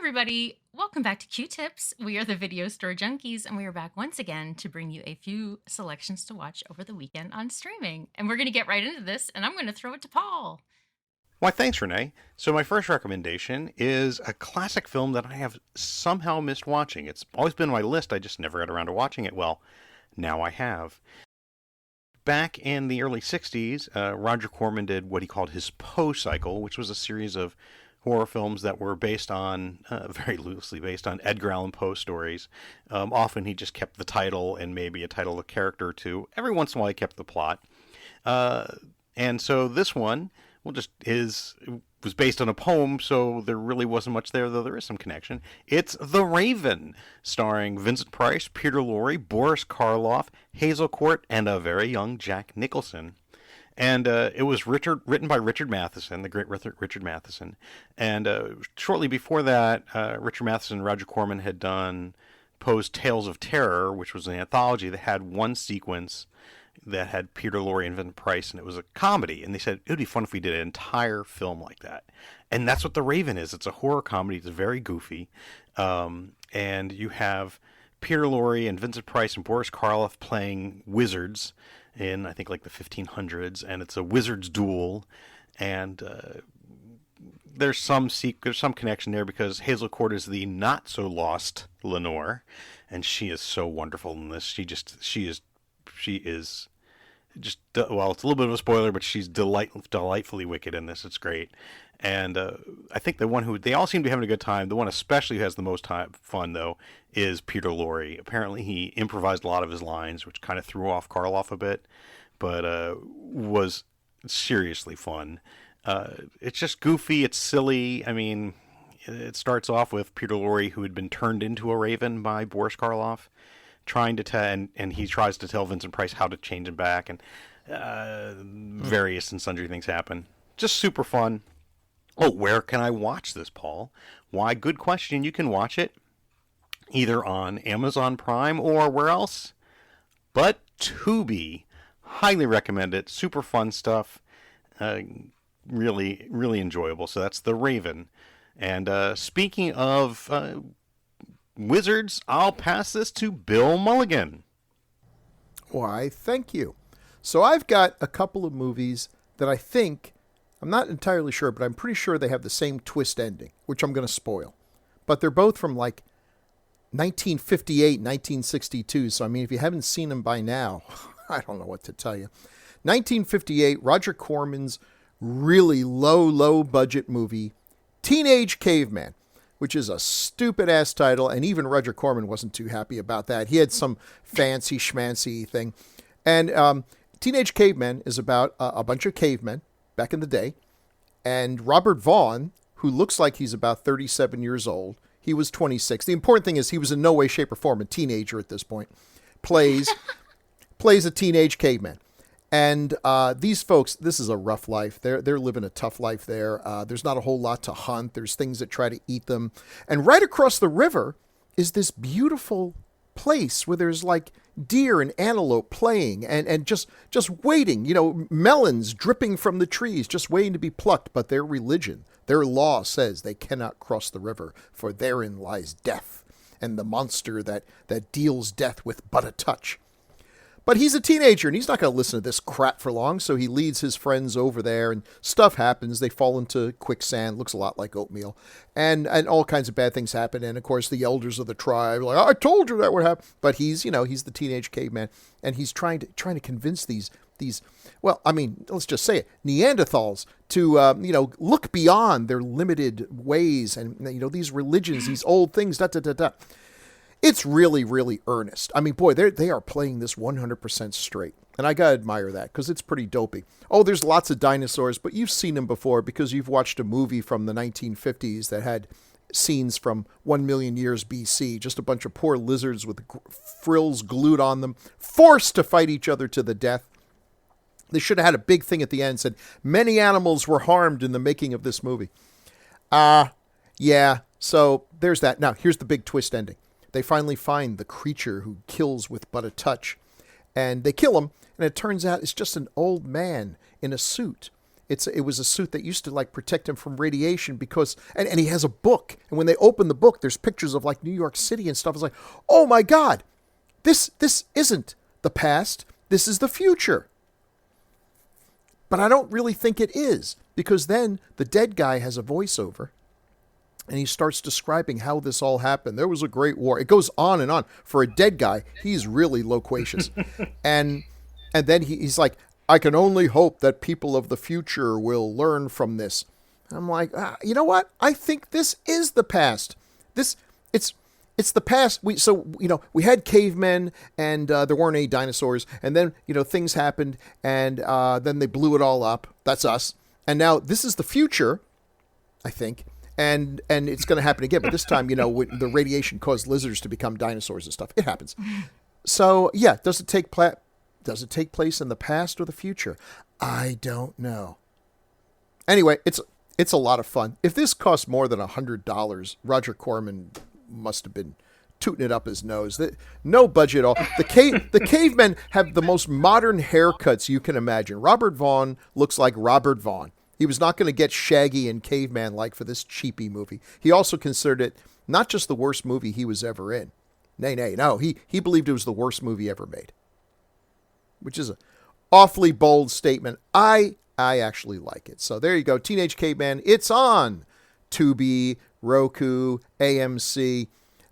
everybody. Welcome back to Q-Tips. We are the Video Store Junkies, and we are back once again to bring you a few selections to watch over the weekend on streaming. And we're going to get right into this, and I'm going to throw it to Paul. Why, thanks, Renee. So, my first recommendation is a classic film that I have somehow missed watching. It's always been on my list, I just never got around to watching it. Well, now I have. Back in the early 60s, Roger Corman did what he called his Poe cycle, which was a series of horror films that were based on, very loosely based on Edgar Allan Poe stories. Often he just kept the title and maybe a title of a character or two. Every once in a while he kept the plot. Uh, and so this one, well, just is was based on a poem, so there really wasn't much there, though there is some connection. It's The Raven, starring Vincent Price, Peter Lorre, Boris Karloff, Hazel Court, and a very young Jack Nicholson. And it was written by Richard Matheson, the great Richard Matheson. And shortly before that, Richard Matheson and Roger Corman had done Poe's Tales of Terror, which was an anthology that had one sequence that had Peter Lorre and Vincent Price, and it was a comedy. And they said it would be fun if we did an entire film like that. And that's what The Raven is. It's a horror comedy. It's very goofy. And you have Peter Lorre and Vincent Price and Boris Karloff playing wizards in, I think, like the 1500s, and it's a wizard's duel. And there's some connection there because Hazel Court is the not so lost Lenore, and she is so wonderful in this. She is just, well, it's a little bit of a spoiler, but she's delightfully wicked in this. It's great. And I think the one who they all seem to be having a good time. The one especially who has the most fun, though, is Peter Lorre. Apparently, he improvised a lot of his lines, which kind of threw off Karloff a bit, but was seriously fun. It's just goofy. It's silly. I mean, it starts off with Peter Lorre, who had been turned into a raven by Boris Karloff, trying to and he tries to tell Vincent Price how to change him back, and various and sundry things happen. Just super fun. Oh, where can I watch this, Paul? Why, good question. You can watch it either on Amazon Prime or where else? But Tubi. Highly recommend it. Super fun stuff. Really, really enjoyable. So that's The Raven. And speaking of wizards, I'll pass this to Bill Mulligan. Why, thank you. So I've got a couple of movies that I'm not entirely sure, but I'm pretty sure they have the same twist ending, which I'm going to spoil. But they're both from like 1958, 1962. So, I mean, if you haven't seen them by now, I don't know what to tell you. 1958, Roger Corman's really low budget movie, Teenage Caveman, which is a stupid-ass title, and even Roger Corman wasn't too happy about that. He had some fancy schmancy thing. And Teenage Caveman is about a bunch of cavemen back in the day, and Robert Vaughn, who looks like he's about 37 years old, he was 26. The important thing is he was in no way, shape, or form a teenager at this point, plays a teenage caveman. And these folks, this is a rough life. They're living a tough life there. There's not a whole lot to hunt. There's things that try to eat them. And right across the river is this beautiful place where there's like deer and antelope playing and just waiting, melons dripping from the trees, just waiting to be plucked. But their religion, their law says they cannot cross the river, for therein lies death, and the monster that deals death with but a touch. But he's a teenager, and he's not going to listen to this crap for long, so he leads his friends over there, and stuff happens. They fall into quicksand, looks a lot like oatmeal, and all kinds of bad things happen. And, of course, the elders of the tribe are like, I told you that would happen. But he's the teenage caveman, and he's trying to convince these, well, I mean, let's just say it, Neanderthals to, look beyond their limited ways and, these religions, these old things, da-da-da-da. It's really, really earnest. I mean, boy, they are playing this 100% straight. And I got to admire that because it's pretty dopey. Oh, there's lots of dinosaurs, but you've seen them before because you've watched a movie from the 1950s that had scenes from 1 million years BC. Just a bunch of poor lizards with frills glued on them, forced to fight each other to the death. They should have had a big thing at the end said, many animals were harmed in the making of this movie. Yeah, so there's that. Now, here's the big twist ending. They finally find the creature who kills with but a touch, and they kill him, and it turns out it's just an old man in a suit. it was a suit that used to like protect him from radiation because and he has a book, and when they open the book, there's pictures of like New York City and stuff. It's like, oh my God, this isn't the past. This is the future. But I don't really think it is, because then the dead guy has a voiceover and he starts describing how this all happened. There was a great war. It goes on and on. For a dead guy, he's really loquacious. and then he's like, I can only hope that people of the future will learn from this. I'm like, you know what? I think this is the past. It's the past. We had cavemen, and there weren't any dinosaurs, and then things happened, and then they blew it all up. That's us. And now this is the future, I think, and it's going to happen again. But this time, the radiation caused lizards to become dinosaurs and stuff. It happens. So yeah, does it take place in the past or the future? I don't know. Anyway, it's a lot of fun. If this cost more than $100, Roger Corman must have been tooting it up his nose. No budget at all. The cavemen have the most modern haircuts you can imagine. Robert Vaughn looks like Robert Vaughn. He was not going to get shaggy and caveman-like for this cheapy movie. He also considered it not just the worst movie he was ever in. No. He believed it was the worst movie ever made, which is an awfully bold statement. I actually like it. So there you go. Teenage Caveman. It's on Tubi, Roku, AMC.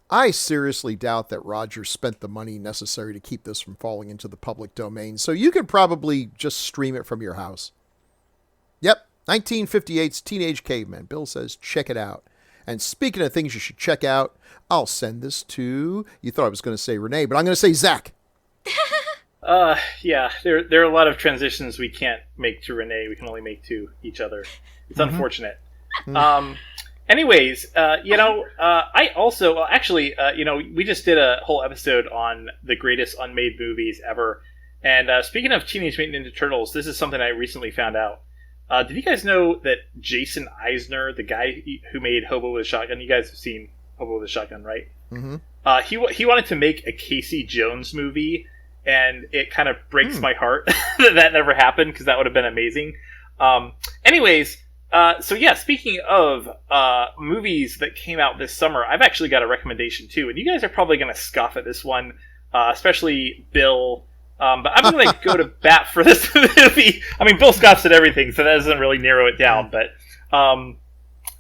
I seriously doubt that Roger spent the money necessary to keep this from falling into the public domain. So you could probably just stream it from your house. Yep. 1958's Teenage Caveman. Bill says, check it out. And speaking of things you should check out, I'll send this to, you thought I was going to say Renee, but I'm going to say Zach. Yeah, there are a lot of transitions we can't make to Renee. We can only make to each other. It's unfortunate. Anyways, I also, we just did a whole episode on the greatest unmade movies ever. And speaking of Teenage Mutant Ninja Turtles, this is something I recently found out. Did you guys know that Jason Eisner, the guy who made Hobo with a Shotgun, you guys have seen Hobo with a Shotgun, right? Mm-hmm. He wanted to make a Casey Jones movie, and it kind of breaks my heart that never happened, because that would have been amazing. Speaking of movies that came out this summer, I've actually got a recommendation too, and you guys are probably going to scoff at this one, especially Bill. But I'm going to go to bat for this movie. I mean, Bill scoffs at everything, so that doesn't really narrow it down. But I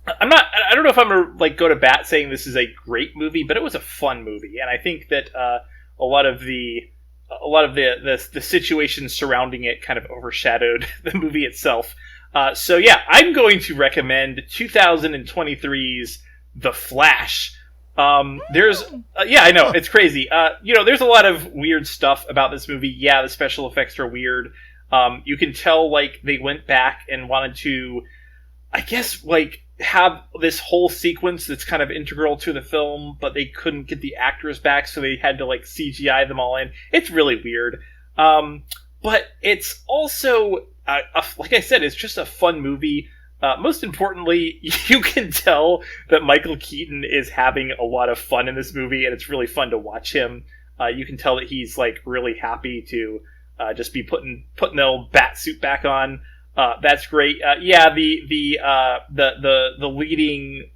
don't know if I'm going to go to bat saying this is a great movie, but it was a fun movie, and I think that a lot of the situations surrounding it kind of overshadowed the movie itself. I'm going to recommend 2023's The Flash. I know, it's crazy. There's a lot of weird stuff about this movie. Yeah, the special effects are weird. You can tell, they went back and wanted to, I guess, have this whole sequence that's kind of integral to the film, but they couldn't get the actors back, so they had to, CGI them all in. It's really weird. But it's also, like I said, it's just a fun movie. Most importantly, you can tell that Michael Keaton is having a lot of fun in this movie, and it's really fun to watch him. You can tell that he's really happy to just be putting the old bat suit back on. That's great. The leading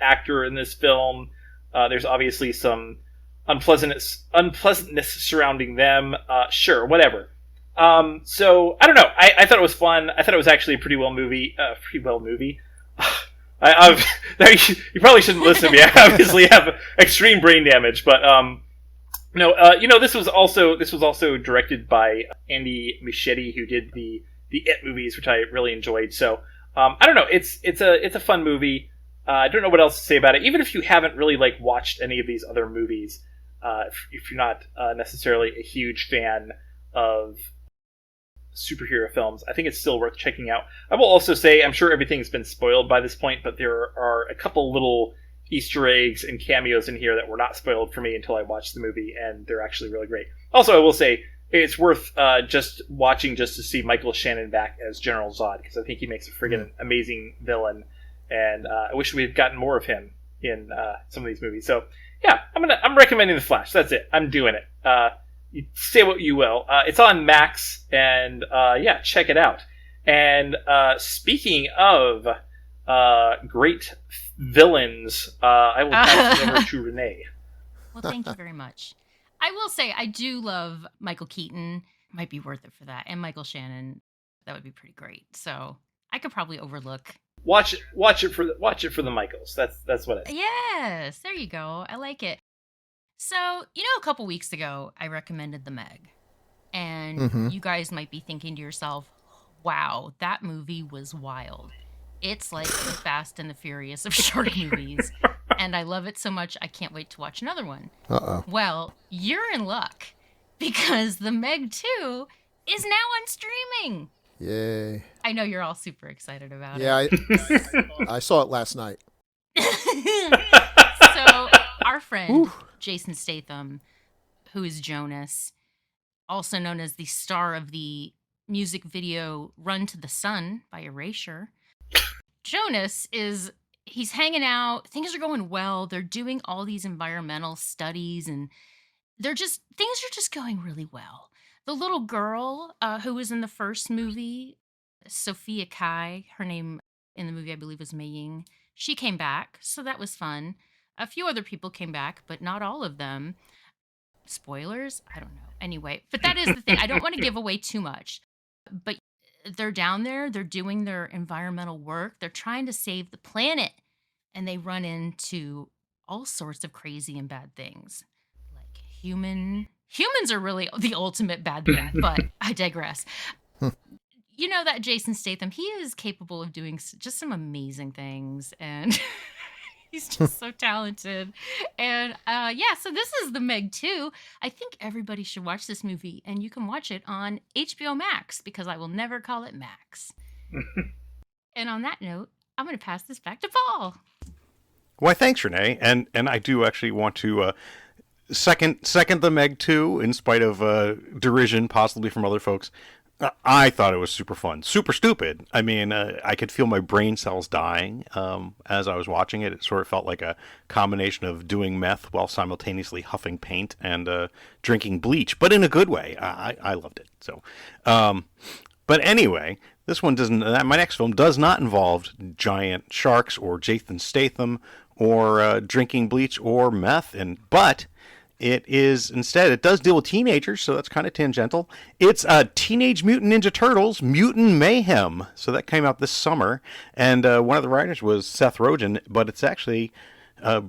actor in this film, there's obviously some unpleasantness surrounding them. Sure, whatever. So I don't know. I thought it was fun. I thought it was actually a pretty well movie. You probably shouldn't listen to me. I obviously have extreme brain damage, but this was also directed by Andy Muschietti, who did the It movies, which I really enjoyed. So I don't know. It's a fun movie. I don't know what else to say about it. Even if you haven't really watched any of these other movies, if you're not necessarily a huge fan of superhero films, I think it's still worth checking out. I will also say, I'm sure everything's been spoiled by this point, but there are a couple little Easter eggs and cameos in here that were not spoiled for me until I watched the movie, and they're actually really great. Also, I will say, it's worth just watching just to see Michael Shannon back as General Zod, because I think he makes a friggin' amazing villain, and I wish we had gotten more of him in some of these movies. So, yeah, I'm recommending The Flash. That's it. I'm doing it. You say what you will. It's on Max, and check it out. And speaking of great villains, I will pass it over to Renee. Well, thank you very much. I will say I do love Michael Keaton. Might be worth it for that. And Michael Shannon. That would be pretty great. So I could probably overlook. Watch it for the Michaels. That's what I think. Yes, there you go. I like it. So, a couple weeks ago, I recommended The Meg. And you guys might be thinking to yourself, wow, that movie was wild. It's like the Fast and the Furious of shark movies. And I love it so much, I can't wait to watch another one. Uh-oh. Well, you're in luck because The Meg 2 is now on streaming. Yay. I know you're all super excited about it. Yeah, I saw it last night. So, our friend, Jason Statham, who is Jonas, also known as the star of the music video Run to the Sun by Erasure. Jonas he's hanging out, things are going well, they're doing all these environmental studies, and things are just going really well. The little girl who was in the first movie, Sophia Kai, her name in the movie I believe was Mei Ying, she came back, so that was fun. A few other people came back, but not all of them. Spoilers? I don't know. Anyway, but that is the thing. I don't want to give away too much. But they're down there, they're doing their environmental work, they're trying to save the planet, and they run into all sorts of crazy and bad things. Like humans are really the ultimate bad thing, but I digress. You know that Jason Statham, he is capable of doing just some amazing things, and he's just so talented. And so this is The Meg 2. I think everybody should watch this movie, and you can watch it on HBO Max, because I will never call it Max. And on that note, I'm going to pass this back to Paul. Why, thanks, Renee. And I do actually want to second The Meg 2, in spite of derision, possibly from other folks. I thought it was super fun, super stupid. I mean, I could feel my brain cells dying as I was watching it. It sort of felt like a combination of doing meth while simultaneously huffing paint and drinking bleach, but in a good way. I loved it. So, but anyway, this one doesn't. My next film does not involve giant sharks or Jason Statham or drinking bleach or meth, but it does deal with teenagers, so that's kind of tangential. It's Teenage Mutant Ninja Turtles, Mutant Mayhem. So that came out this summer, and one of the writers was Seth Rogen, but it's actually a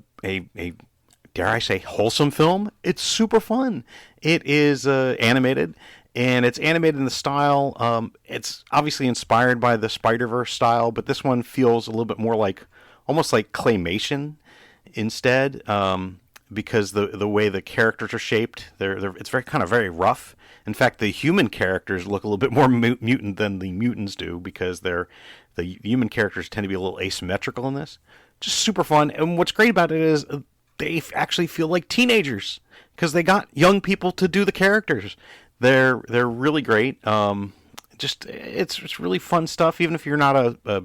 dare I say, wholesome film. It's super fun. It is animated, and it's animated in the style. It's obviously inspired by the Spider-Verse style, but this one feels a little bit more almost like claymation instead. Because the way the characters are shaped, it's very rough. In fact, the human characters look a little bit more mutant than the mutants do, because the human characters tend to be a little asymmetrical in this. Just super fun, and what's great about it is they actually feel like teenagers because they got young people to do the characters. They're really great. It's really fun stuff. Even if you're not a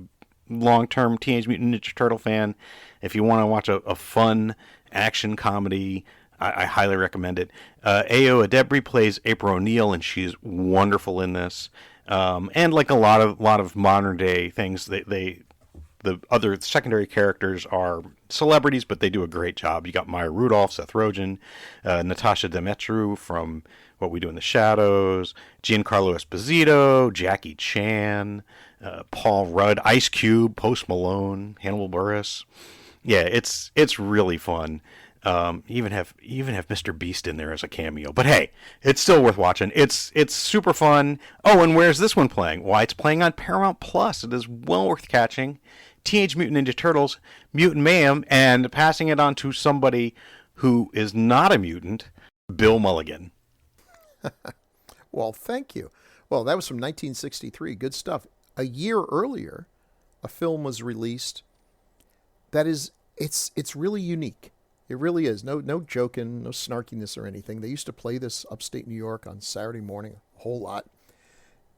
long-term Teenage Mutant Ninja Turtle fan, if you want to watch a fun action comedy, I highly recommend it. Ayo Edebiri plays April O'Neil, and she's wonderful in this. And like a lot of modern day things, the other secondary characters are celebrities, but they do a great job. You got Maya Rudolph, Seth Rogen, Natasha Demetriou from What We Do in the Shadows, Giancarlo Esposito, Jackie Chan, Paul Rudd, Ice Cube, Post Malone, Hannibal Buress. Yeah, it's really fun. Even have Mr. Beast in there as a cameo. But hey, it's still worth watching. It's super fun. Oh, and where's this one playing? Why, it's playing on Paramount Plus. It is well worth catching. Teenage Mutant Ninja Turtles, Mutant Mayhem, and passing it on to somebody who is not a mutant, Bill Mulligan. Well, thank you. Well, that was from 1963. Good stuff. A year earlier, a film was released that is, it's really unique. It really is. No joking, no snarkiness or anything. They used to play this upstate New York on Saturday morning a whole lot.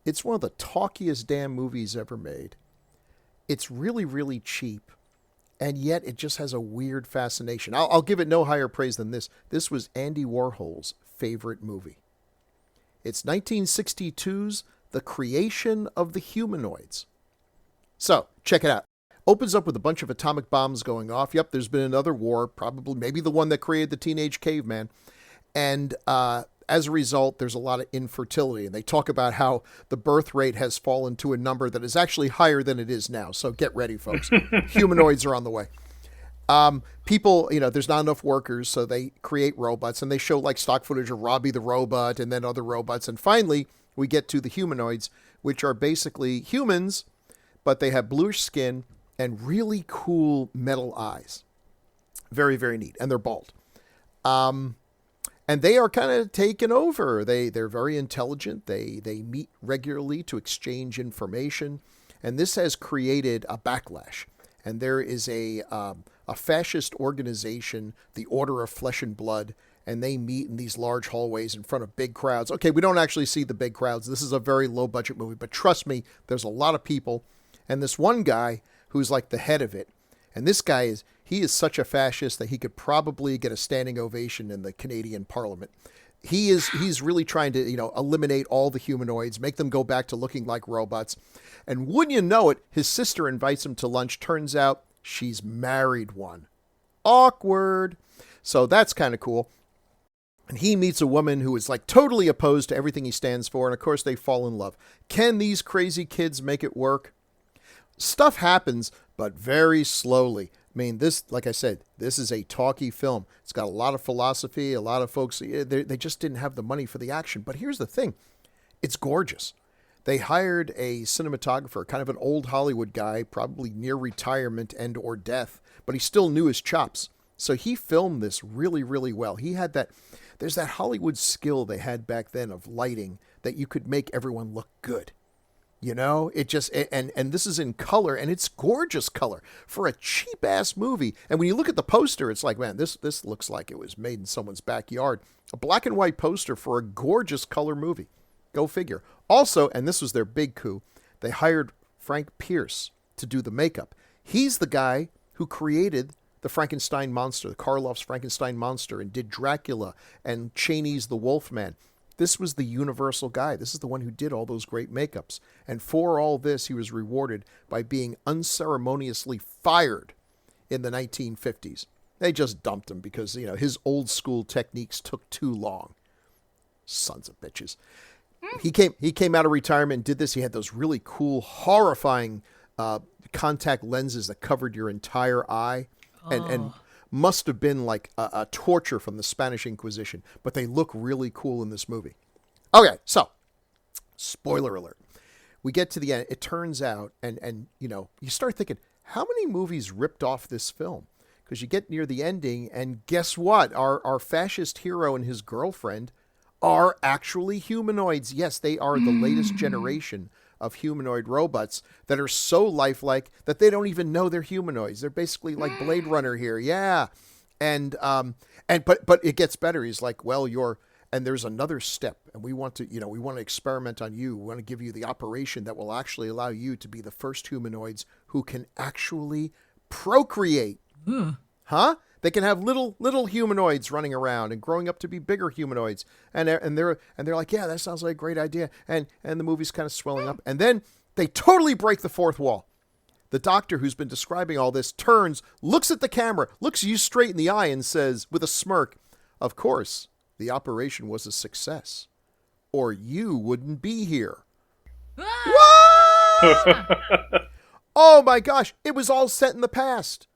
It's one of the talkiest damn movies ever made. It's really, really cheap, and yet it just has a weird fascination. I'll give it no higher praise than this. This was Andy Warhol's favorite movie. It's 1962's The Creation of the Humanoids. So, check it out. Opens up with a bunch of atomic bombs going off. Yep, there's been another war, probably maybe the one that created the teenage caveman. And as a result, there's a lot of infertility. And they talk about how the birth rate has fallen to a number that is actually higher than it is now. So get ready, folks. Humanoids are on the way. People, there's not enough workers, so they create robots. And they show like stock footage of Robbie the robot and then other robots. And finally, we get to the humanoids, which are basically humans, but they have bluish skin and really cool metal eyes. Very, very neat. And they're bald. And they are kind of taken over. They're very intelligent. They meet regularly to exchange information. And this has created a backlash. And there is a fascist organization, the Order of Flesh and Blood, and they meet in these large hallways in front of big crowds. Okay, we don't actually see the big crowds. This is a very low-budget movie, but trust me, there's a lot of people. And this one guy who's like the head of it, and this guy he is such a fascist that he could probably get a standing ovation in the Canadian Parliament. He's really trying to, eliminate all the humanoids, make them go back to looking like robots. And wouldn't you know it, his sister invites him to lunch. Turns out she's married one. Awkward. So that's kind of cool. And he meets a woman who is like totally opposed to everything he stands for. And of course they fall in love. Can these crazy kids make it work? Stuff happens, but very slowly. I mean, this, like I said, this is a talky film. It's got a lot of philosophy. A lot of folks, they just didn't have the money for the action. But here's the thing. It's gorgeous. They hired a cinematographer, kind of an old Hollywood guy, probably near retirement and or death, but he still knew his chops. So he filmed this really, really well. He had there's that Hollywood skill they had back then of lighting that you could make everyone look good. It just, and this is in color, and it's gorgeous color for a cheap ass movie. And when you look at the poster, it's like, man, this looks like it was made in someone's backyard. A black and white poster for a gorgeous color movie. Go figure. Also, and this was their big coup, they hired Frank Pierce to do the makeup. He's the guy who created the Frankenstein monster, the Karloff's Frankenstein monster, and did Dracula and Chaney's The Wolfman. This was the universal guy. This is the one who did all those great makeups. And for all this, he was rewarded by being unceremoniously fired in the 1950s. They just dumped him because, his old school techniques took too long. Sons of bitches. He came out of retirement and did this. He had those really cool, horrifying contact lenses that covered your entire eye. And must have been like a torture from the Spanish Inquisition, but they look really cool in this movie. Okay, so, spoiler alert. We get to the end. It turns out, and you start thinking, how many movies ripped off this film? Because you get near the ending, and guess what? Our fascist hero and his girlfriend are actually humanoids. Yes, they are the latest generation of humanoid robots that are so lifelike that they don't even know they're humanoids. They're basically like Blade Runner here. Yeah. But it gets better. He's like, well, and there's another step, and we want to experiment on you. We want to give you the operation that will actually allow you to be the first humanoids who can actually procreate. Huh? They can have little humanoids running around and growing up to be bigger humanoids, and they're like, yeah, that sounds like a great idea, and the movie's kind of swelling up, and then they totally break the fourth wall. The doctor who's been describing all this turns, looks at the camera, looks you straight in the eye, and says with a smirk, "Of course, the operation was a success, or you wouldn't be here." Oh my gosh! It was all set in the past.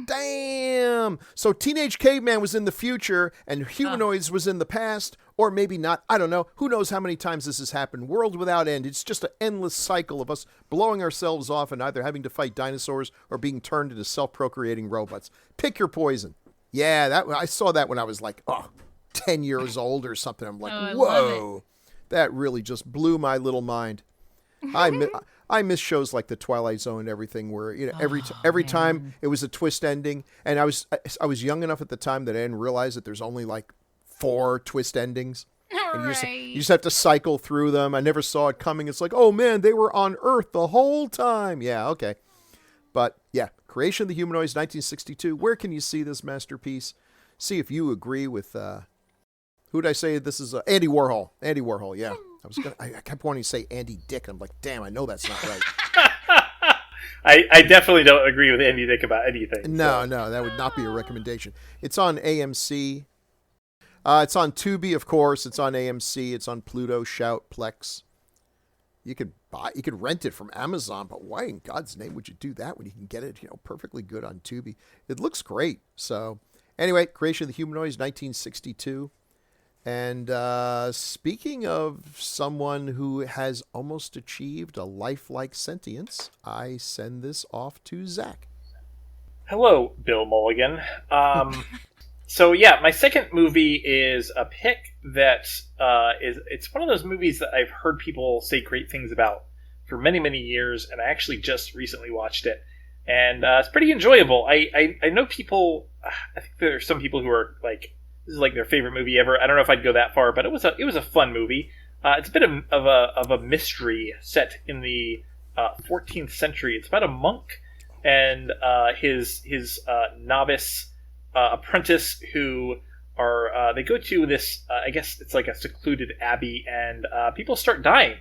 Damn! So Teenage Caveman was in the future and humanoids was in the past, or maybe not. I don't know. Who knows how many times this has happened? World without end. It's just an endless cycle of us blowing ourselves off and either having to fight dinosaurs or being turned into self-procreating robots. Pick your poison. Yeah, I saw that when I was like, 10 years old or something. I'm like, whoa. That really just blew my little mind. I miss shows like The Twilight Zone and everything where, every time it was a twist ending. And I was young enough at the time that I didn't realize that there's only like 4 twist endings. And you just have to cycle through them. I never saw it coming. It's like, oh man, they were on Earth the whole time. Yeah, okay. But yeah, Creation of the Humanoids, 1962. Where can you see this masterpiece? See if you agree with Who'd I say this is? Andy Warhol. Andy Warhol, yeah. I kept wanting to say Andy Dick, and I'm like, damn, I know that's not right. I definitely don't agree with Andy Dick about anything. No, that would not be a recommendation. It's on AMC. It's on Tubi, of course. It's on AMC. It's on Pluto, Shout, Plex. You could rent it from Amazon, but why in God's name would you do that when you can get it, perfectly good on Tubi? It looks great. So, anyway, Creation of the Humanoids, 1962. And speaking of someone who has almost achieved a lifelike sentience, I send this off to Zach. Hello, Bill Mulligan. So yeah, my second movie is a pick that it's one of those movies that I've heard people say great things about for many, many years, and I actually just recently watched it, and it's pretty enjoyable. I know people. I think there are some people who are like, this is like their favorite movie ever. I don't know if I'd go that far, but it was a fun movie. It's a bit of a mystery set in the 14th century. It's about a monk and his novice apprentice who are they go to this I guess it's like a secluded abbey, and people start dying,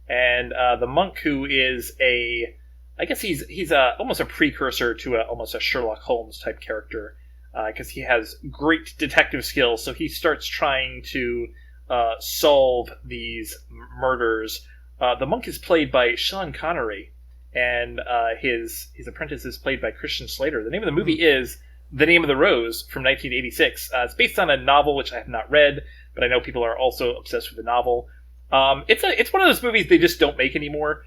and the monk, who is I guess he's almost a precursor to almost a Sherlock Holmes type character, because he has great detective skills. So he starts trying to solve these murders. The monk is played by Sean Connery, and his apprentice is played by Christian Slater. The name of the movie is The Name of the Rose from 1986. It's based on a novel which I have not read, but I know people are also obsessed with the novel. It's one of those movies they just don't make anymore,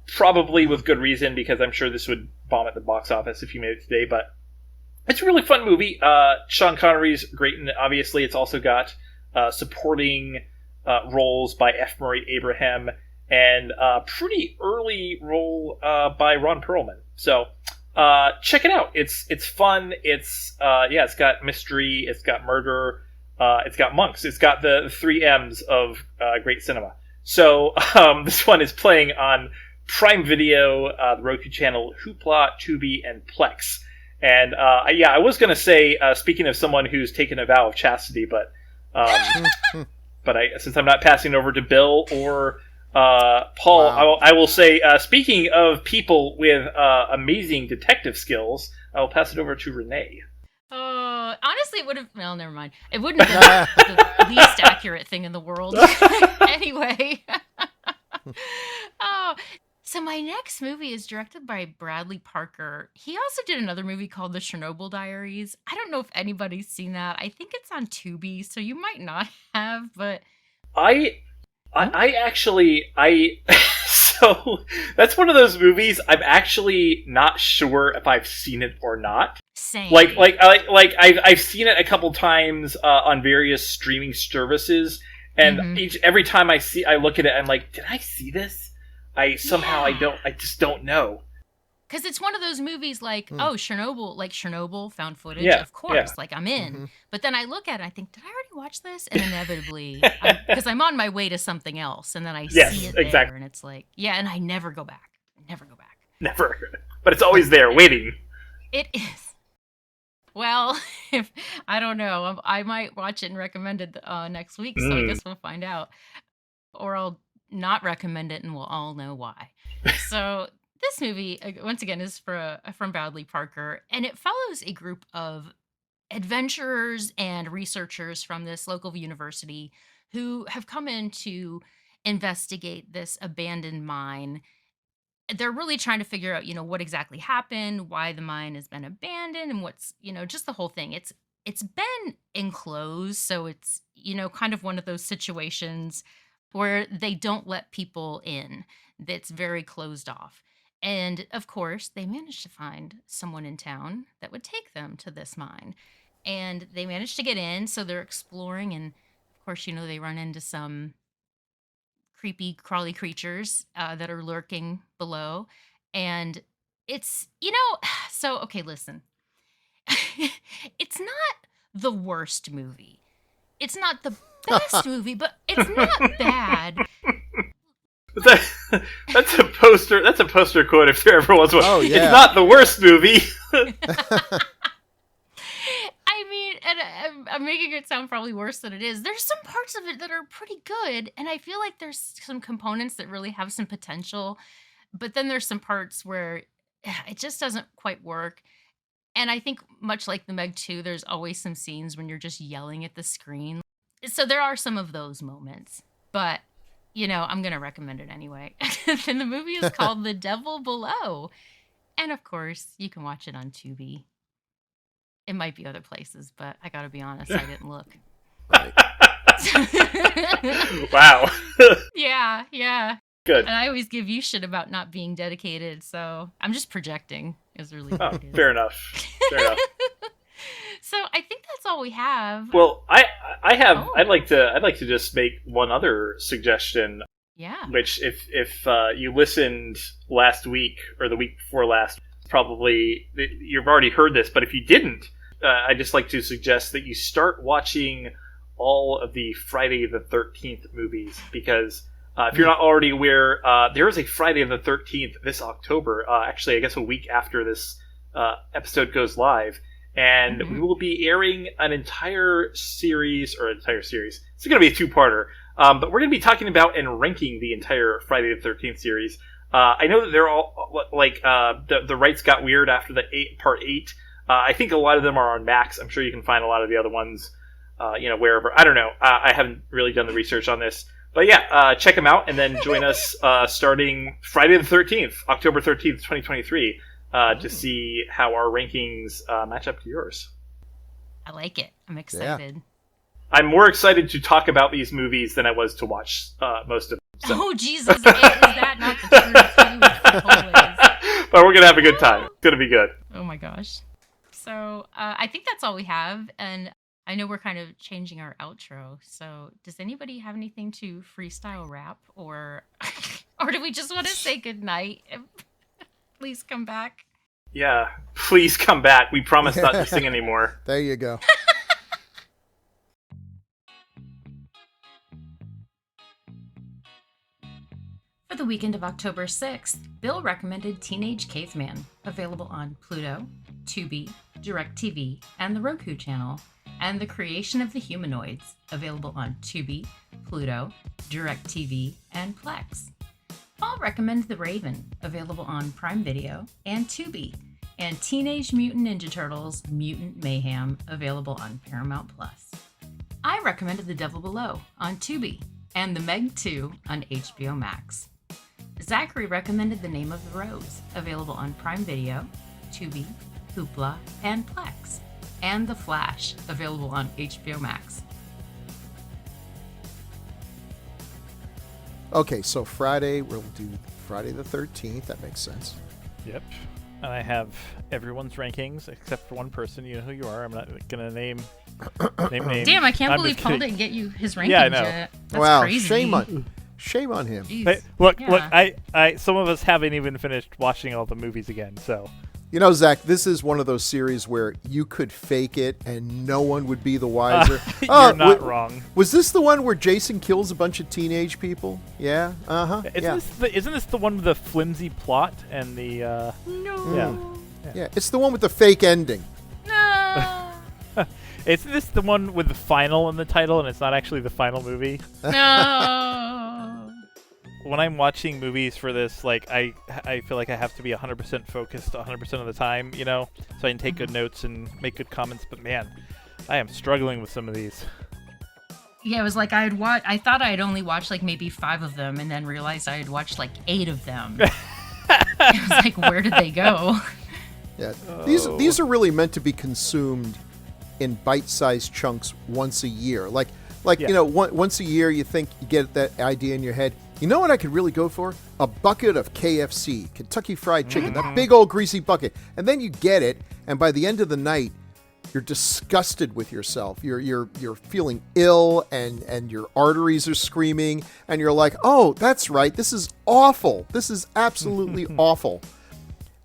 probably with good reason, because I'm sure this would bomb at the box office if you made it today, but it's a really fun movie. Sean Connery's great, and obviously it's also got supporting roles by F. Murray Abraham, and a pretty early role by Ron Perlman. So check it out. It's fun. It's got mystery. It's got murder. It's got monks. It's got the 3 M's of great cinema. So this one is playing on Prime Video, the Roku channel, Hoopla, Tubi, and Plex. And I was going to say, speaking of someone who's taken a vow of chastity, but since I'm not passing over to Bill or Paul, wow. I will say, speaking of people with amazing detective skills, I will pass it over to Renee. Honestly, it would have... Well, never mind. It wouldn't have been the least accurate thing in the world. Anyway. So my next movie is directed by Bradley Parker. He also did another movie called The Chernobyl Diaries. I don't know if anybody's seen that. I think it's on Tubi, so you might not have, but... So that's one of those movies I'm actually not sure if I've seen it or not. Same. I've seen it a couple times on various streaming services, and every time I look at it, I'm like, did I see this? I just don't know. Because it's one of those movies like, Chernobyl, found footage, of course, like I'm in. Mm-hmm. But then I look at it and I think, did I already watch this? And inevitably, because I'm on my way to something else, and then I see it there, and it's like, and I never go back. Never. But it's always there, waiting. It is. Well, I don't know. I might watch it and recommend it next week, so I guess we'll find out. Or I'll not recommend it and we'll all know why. So... This movie, once again, is from Bradley Parker, and it follows a group of adventurers and researchers from this local university who have come in to investigate this abandoned mine. They're really trying to figure out, what exactly happened, why the mine has been abandoned, and what's, just the whole thing. It's been enclosed, so it's, kind of one of those situations where they don't let people in. That's very closed off. And, of course, they managed to find someone in town that would take them to this mine. And they managed to get in, so they're exploring. And, of course, they run into some creepy, crawly creatures that are lurking below. And it's, so, okay, listen. It's not the worst movie. It's not the best movie, but it's not bad. That's a poster quote if there ever was one. Oh, yeah. It's not the worst movie. I mean, and I'm making it sound probably worse than it is. There's some parts of it that are pretty good, and I feel like there's some components that really have some potential, but then there's some parts where it just doesn't quite work. And I think much like the Meg 2, there's always some scenes when you're just yelling at the screen. So there are some of those moments, but I'm going to recommend it anyway. And the movie is called The Devil Below. And of course, you can watch it on Tubi. It might be other places, but I got to be honest, I didn't look. Wow. Yeah. Good. And I always give you shit about not being dedicated, so I'm just projecting is really what it is. Fair enough. So I think that's all we have. Well, I'd like to just make one other suggestion. Yeah. Which if you listened last week or the week before last, probably you've already heard this, but if you didn't, I'd just like to suggest that you start watching all of the Friday the 13th movies, because if you're not already aware, there is a Friday the 13th this October, actually I guess a week after this episode goes live, and we will be airing an entire series. It's going to be a two-parter, but we're going to be talking about and ranking the entire Friday the 13th series. I know that they're all, like, the rights got weird after the part 8. I think a lot of them are on Max. I'm sure you can find a lot of the other ones, wherever. I don't know. I haven't really done the research on this. But yeah, check them out, and then join us starting Friday the 13th, October 13th, 2023, to see how our rankings match up to yours. I like it. I'm excited. Yeah. I'm more excited to talk about these movies than I was to watch most of them. So. Oh, Jesus. Is that not the truth? Always. But we're going to have a good time. It's going to be good. Oh, my gosh. So I think that's all we have, and I know we're kind of changing our outro, so does anybody have anything to freestyle rap, or do we just want to say goodnight? Please come back. Yeah, please come back. We promise not to sing anymore. There you go. For the weekend of October 6th, Bill recommended Teenage Caveman, available on Pluto, Tubi, DirecTV, and the Roku channel, and The Creation of the Humanoids, available on Tubi, Pluto, DirecTV, and Plex. Paul recommended The Raven, available on Prime Video and Tubi, and Teenage Mutant Ninja Turtles Mutant Mayhem, available on Paramount+. I recommended The Devil Below on Tubi, and The Meg 2 on HBO Max. Zachary recommended The Name of the Rose, available on Prime Video, Tubi, Hoopla, and Plex, and The Flash, available on HBO Max. Okay, so Friday, we'll do Friday the 13th. That makes sense. Yep. And I have everyone's rankings except for one person. You know who you are. I'm not going to name names. Damn, I can't I'm believe just Paul kidding. didn't get you his rankings Yeah, I know. yet. That's wow, crazy. shame on him. Jeez. But look, Yeah. I some of us haven't even finished watching all the movies again, so. You know, Zach, this is one of those series where you could fake it and no one would be the wiser. You're not wrong. Was this the one where Jason kills a bunch of teenage people? Yeah? Uh-huh. Isn't this the one with the flimsy plot and the... No. Yeah, it's the one with the fake ending. No. Isn't this the one with the final in the title and it's not actually the final movie? No. When I'm watching movies for this, like, I feel like I have to be 100% focused 100% of the time, you know, so I can take good notes and make good comments. But man, I am struggling with some of these. Yeah, it was like I thought I had only watched like maybe 5 of them, and then realized I had watched like 8 of them. I was like, where did they go? Yeah, these are really meant to be consumed in bite-sized chunks once a year. Like Yeah. you know, once a year you think you get that idea in your head. You know what I could really go for? A bucket of KFC, Kentucky Fried Chicken, that big old greasy bucket. And then you get it, and by the end of the night, you're disgusted with yourself. You're feeling ill, and your arteries are screaming, and you're like, oh, that's right, this is awful. This is absolutely awful.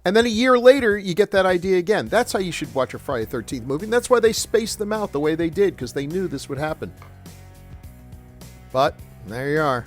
And then a year later, you get that idea again. That's how you should watch a Friday the 13th movie, and that's why they spaced them out the way they did, because they knew this would happen. But there you are.